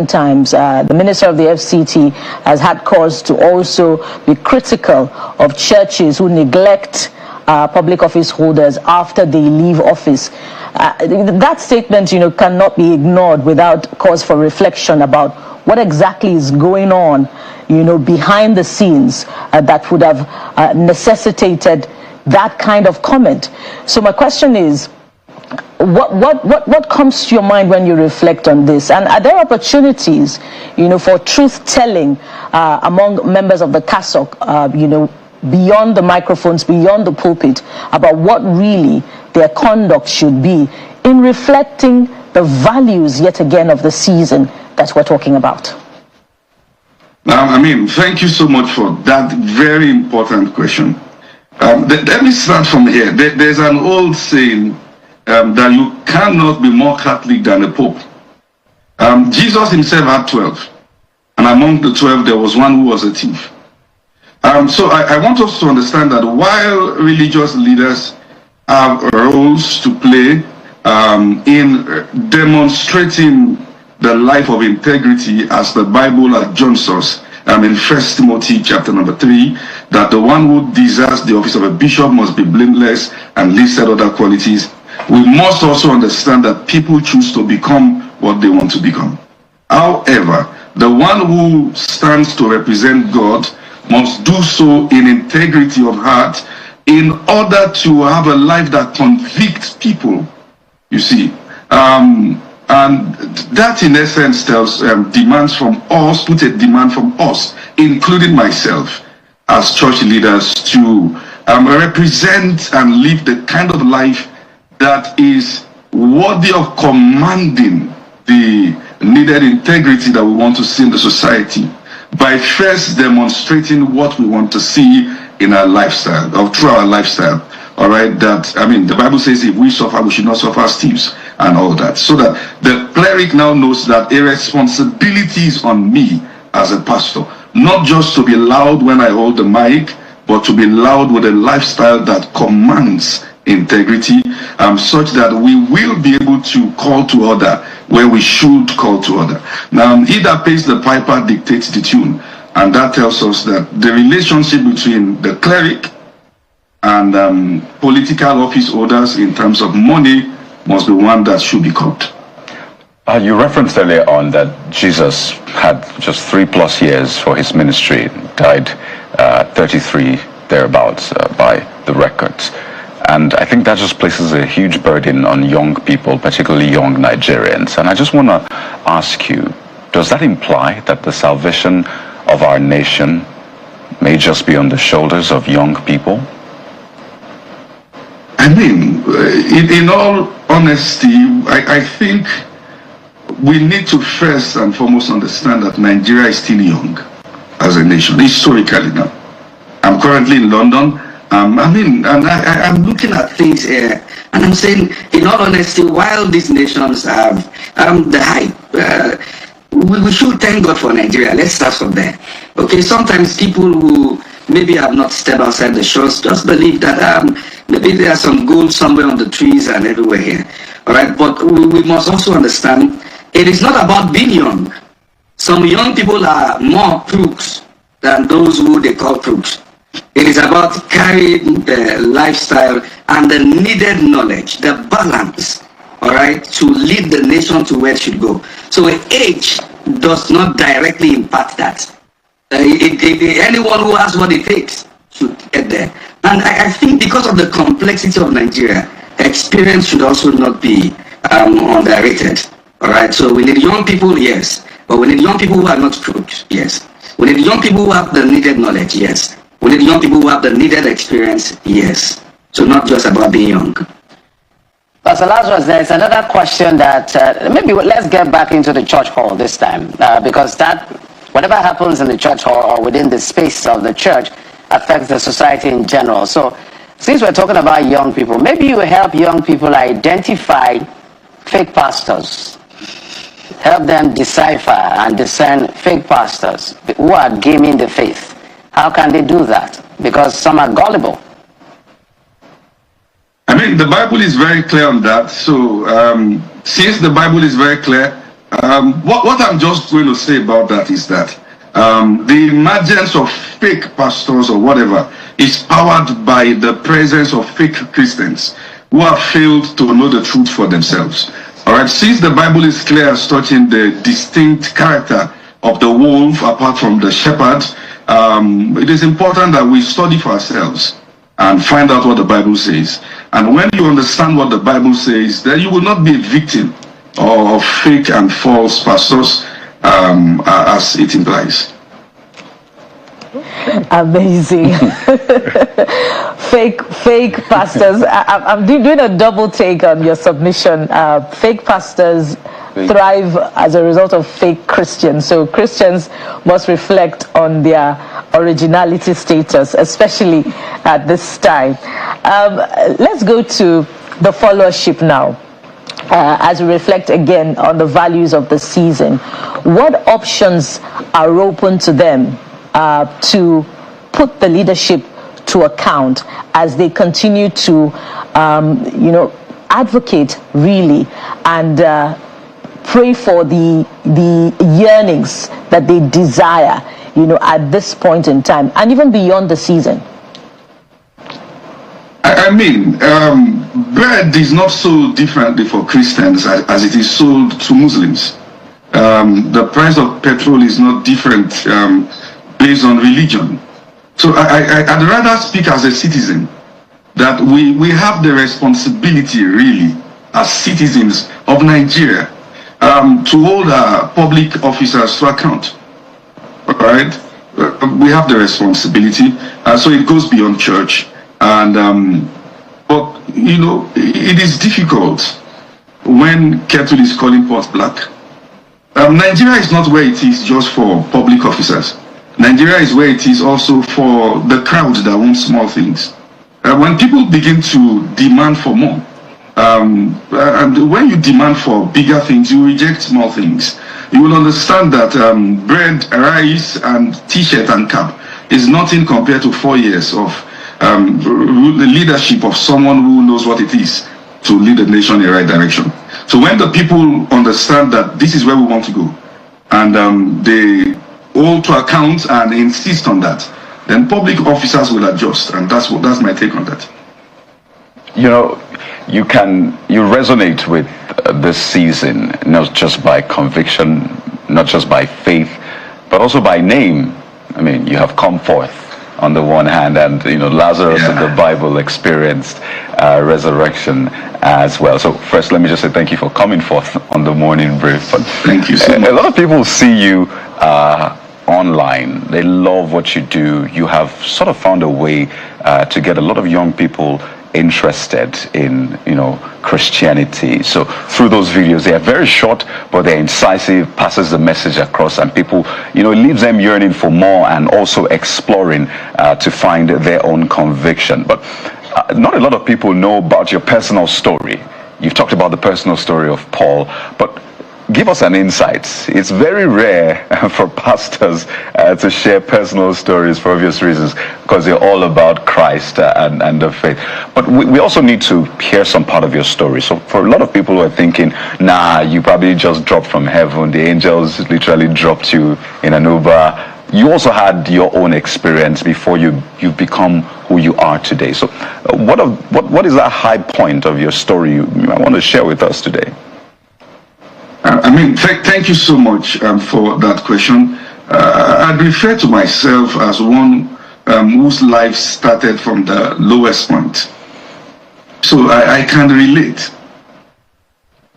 times, the minister of the FCT has had cause to also be critical of churches who neglect public office holders after they leave office. That statement, cannot be ignored without cause for reflection about what exactly is going on, behind the scenes that would have necessitated that kind of comment. So my question is, what comes to your mind when you reflect on this? And are there opportunities, for truth-telling among members of the CASOC, beyond the microphones, beyond the pulpit, about what really their conduct should be in reflecting the values, yet again, of the season that we're talking about? Thank you so much for that very important question. Let me start from here. There's an old saying that you cannot be more Catholic than a Pope. Jesus himself had 12, and among the 12 there was one who was a thief. So I want us to understand that while religious leaders have roles to play in demonstrating the life of integrity, as the Bible adjoins us in 1 Timothy chapter number 3, that the one who desires the office of a bishop must be blameless and listed other qualities, we must also understand that people choose to become what they want to become. However, the one who stands to represent God must do so in integrity of heart in order to have a life that convicts people, you see. And that in essence tells demands from us, put a demand from us, including myself, as church leaders, to represent and live the kind of life that is worthy of commanding the needed integrity that we want to see in the society, by first demonstrating what we want to see in our lifestyle, or through our lifestyle. All right, the Bible says if we suffer, we should not suffer as thieves and all that. So that the cleric now knows that a responsibility is on me as a pastor, not just to be loud when I hold the mic, but to be loud with a lifestyle that commands integrity, such that we will be able to call to order where we should call to order. Now, he that pays the piper dictates the tune, and that tells us that the relationship between the cleric and political office holders in terms of money must be one that should be cut. You referenced earlier on that Jesus had just 3+ years for his ministry, died 33 thereabouts by the records. And I think that just places a huge burden on young people, particularly young Nigerians. And I just want to ask you, does that imply that the salvation of our nation may just be on the shoulders of young people? In all honesty, I think we need to first and foremost understand that Nigeria is still young as a nation, historically now. I'm currently in London. And I'm looking at things here, and I'm saying, in all honesty, while these nations have the hype, we should thank God for Nigeria. Let's start from there. Okay, sometimes people who maybe have not stepped outside the shores just believe that maybe there's some gold somewhere on the trees and everywhere here. All right, but we must also understand it is not about being young. Some young people are more crooks than those who they call crooks. It is about carrying the lifestyle and the needed knowledge, the balance, all right, to lead the nation to where it should go. So age does not directly impact that. Anyone who has what it takes should get there. And I think because of the complexity of Nigeria, experience should also not be underrated. All right, so we need young people, yes, but we need young people who are not crooks, yes. We need young people who have the needed knowledge, yes. We need young people who have the needed experience, yes. So not just about being young. Pastor Lazarus, there's another question that maybe let's get back into the church hall this time, because that whatever happens in the church hall or within the space of the church affects the society in general. So since we're talking about young people, maybe you help young people identify fake pastors, help them decipher and discern fake pastors who are gaming the faith. How can they do that? Because some are gullible. The Bible is very clear on that. So since the Bible is very clear, What I'm just going to say about that is that the emergence of fake pastors or whatever is powered by the presence of fake Christians who have failed to know the truth for themselves. All right, since the Bible is clear as touching the distinct character of the wolf apart from the shepherd, it is important that we study for ourselves and find out what the Bible says. And when you understand what the Bible says, then you will not be a victim of fake and false pastors, as it implies. Amazing. fake pastors. I'm doing a double take on your submission. Fake pastors thrive as a result of fake Christians. So Christians must reflect on their originality status, especially at this time. Let's go to the followership now. As we reflect again on the values of the season, what options are open to them to put the leadership to account as they continue to, advocate really and pray for the yearnings that they desire, at this point in time and even beyond the season? I mean, bread is not sold differently for Christians as it is sold to Muslims. The price of petrol is not different based on religion. So I'd rather speak as a citizen that we have the responsibility really as citizens of Nigeria to hold our public officers to account. All right? We have the responsibility. So it goes beyond church. And but it is difficult when kettle is calling pot black. Nigeria is not where it is just for public officers. Nigeria is where it is also for the crowd that wants small things. When people begin to demand for more, and when you demand for bigger things, you reject small things. You will understand that bread, rice, and t-shirt and cap is nothing compared to 4 years of the leadership of someone who knows what it is to lead the nation in the right direction. So when the people understand that this is where we want to go, and they hold to account and insist on that, then public officers will adjust, and that's my take on that. You resonate with this season not just by conviction, not just by faith, but also by name. I mean, you have come forth on the one hand, and Lazarus in the Bible experienced resurrection as well. So first, let me just say thank you for coming forth on the morning brief. But thank you so much. A lot of people see you online. They love what you do. You have sort of found a way to get a lot of young people interested in Christianity. So through those videos, they are very short, but they're incisive, passes the message across, and people, it leaves them yearning for more and also exploring to find their own conviction. But not a lot of people know about your personal story. You've talked about the personal story of Paul, but give us an insight. It's very rare for pastors to share personal stories for obvious reasons, because they're all about Christ and the faith. But we also need to hear some part of your story. So for a lot of people who are thinking, nah, you probably just dropped from heaven, the angels literally dropped you in an Uber. You also had your own experience before you've become who you are today. So what is that high point of your story you want to share with us today? Thank you so much for that question. I'd refer to myself as one whose life started from the lowest point. So I can relate.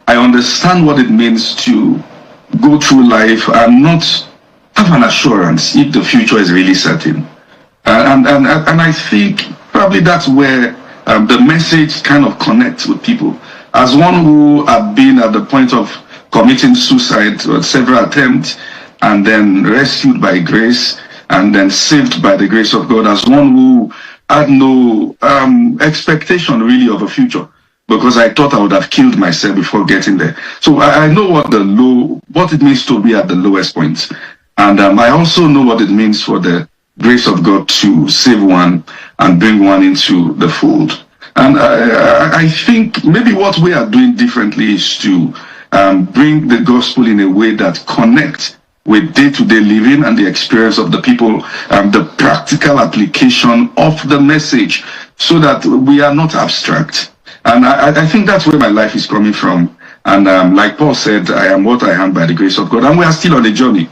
I understand what it means to go through life and not have an assurance if the future is really certain. And I think probably that's where the message kind of connects with people. As one who had been at the point of committing suicide, several attempts, and then rescued by grace, and then saved by the grace of God, as one who had no expectation really of a future, because I thought I would have killed myself before getting there. So I know what it means to be at the lowest point, and I also know what it means for the grace of God to save one and bring one into the fold. And I think maybe what we are doing differently is to bring the gospel in a way that connects with day-to-day living and the experience of the people, the practical application of the message, so that we are not abstract. And I think that's where my life is coming from. And like Paul said, I am what I am by the grace of God. And we are still on a journey,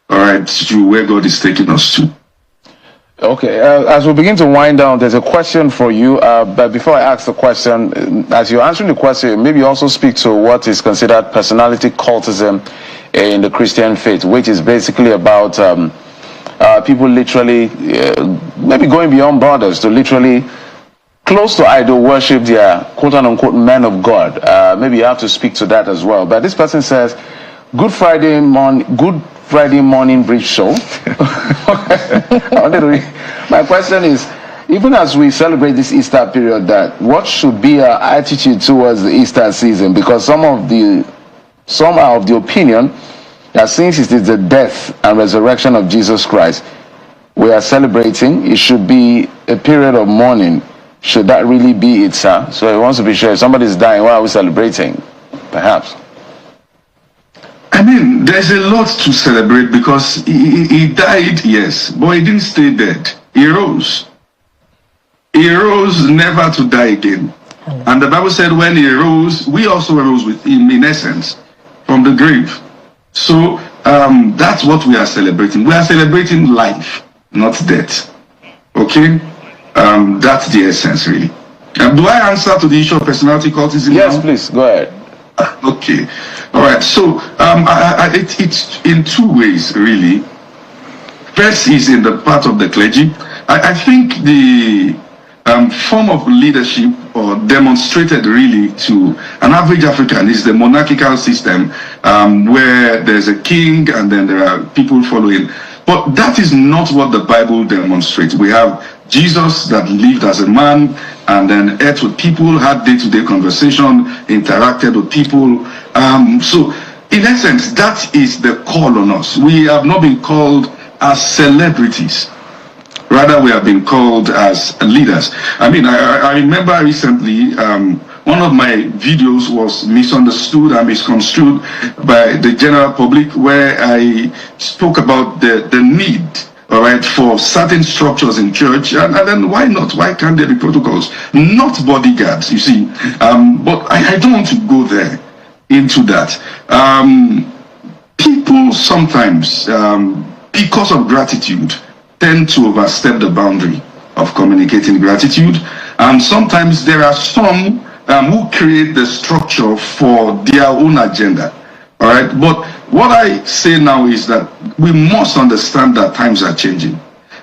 all right, to where God is taking us to. Okay, as we begin to wind down, there's a question for you. But before I ask the question, as you're answering the question, maybe also speak to what is considered personality cultism in the Christian faith, which is basically about people literally maybe going beyond borders to literally close to idol worship their quote-unquote men of God. Maybe you have to speak to that as well. But this person says, Good Friday morning bridge show. My question is, even as we celebrate this Easter period, that what should be our attitude towards the Easter season? Because some are of the opinion that since it is the death and resurrection of Jesus Christ we are celebrating, it should be a period of mourning. Should that really be it, sir? So he wants to be sure if somebody is dying, why are we celebrating? Perhaps. I mean, there's a lot to celebrate because he died, yes, but he didn't stay dead. He rose. He rose never to die again. And the Bible said when he rose, we also rose with him, in essence, from the grave. So that's what we are celebrating. We are celebrating life, not death. Okay? That's the essence, really. Do I answer to the issue of personality cultism? Yes, now? please, go ahead. Okay. All right. So it's in two ways, really. First is in the part of the clergy. I think the form of leadership or demonstrated really to an average African is the monarchical system, where there's a king and then there are people following. But that is not what the Bible demonstrates. We have Jesus that lived as a man and then ate with people, had day-to-day conversation, interacted with people. So in essence, that is the call on us. We have not been called as celebrities. Rather, we have been called as leaders. I mean, I remember recently, one of my videos was misunderstood and misconstrued by the general public, where I spoke about the need, all right, for certain structures in church, and then why not? Why can't there be protocols? Not bodyguards, you see. But I don't want to go there into that. People sometimes, because of gratitude, tend to overstep the boundary of communicating gratitude, and sometimes there are some who create the structure for their own agenda. All right, but what I say now is that we must understand that times are changing,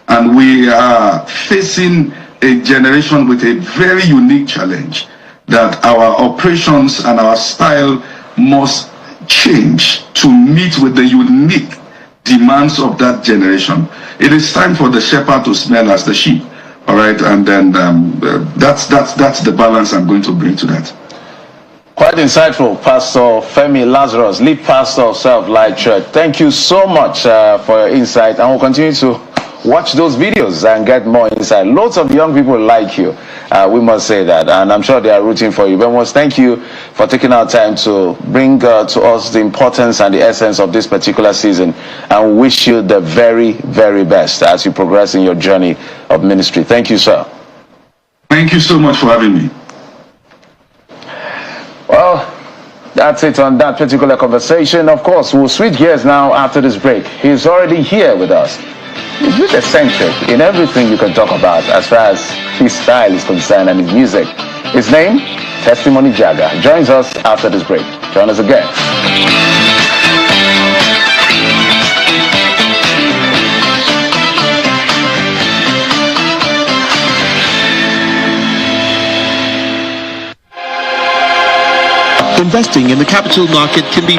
and we are facing a generation with a very unique challenge, that our operations and our style must change to meet with the unique demands of that generation. It is time for the shepherd to smell as the sheep. All right, and then that's the balance I'm going to bring to that. Quite insightful, Pastor Femi Lazarus, lead pastor of Self-Light Church. Thank you so much for your insight, and we'll continue to watch those videos and get more insight. Lots of young people like you, we must say that, and I'm sure they are rooting for you. But we must thank you for taking our time to bring to us the importance and the essence of this particular season, and wish you the very, very best as you progress in your journey of ministry. Thank you, sir. Thank you so much for having me. Well, that's it on that particular conversation. Of course, we'll switch gears now after this break. He's already here with us. He's bit eccentric in everything you can talk about as far as his style is concerned and his music. His name, Testimony Jagger, joins us after this break. Join us again. Investing in the capital market can be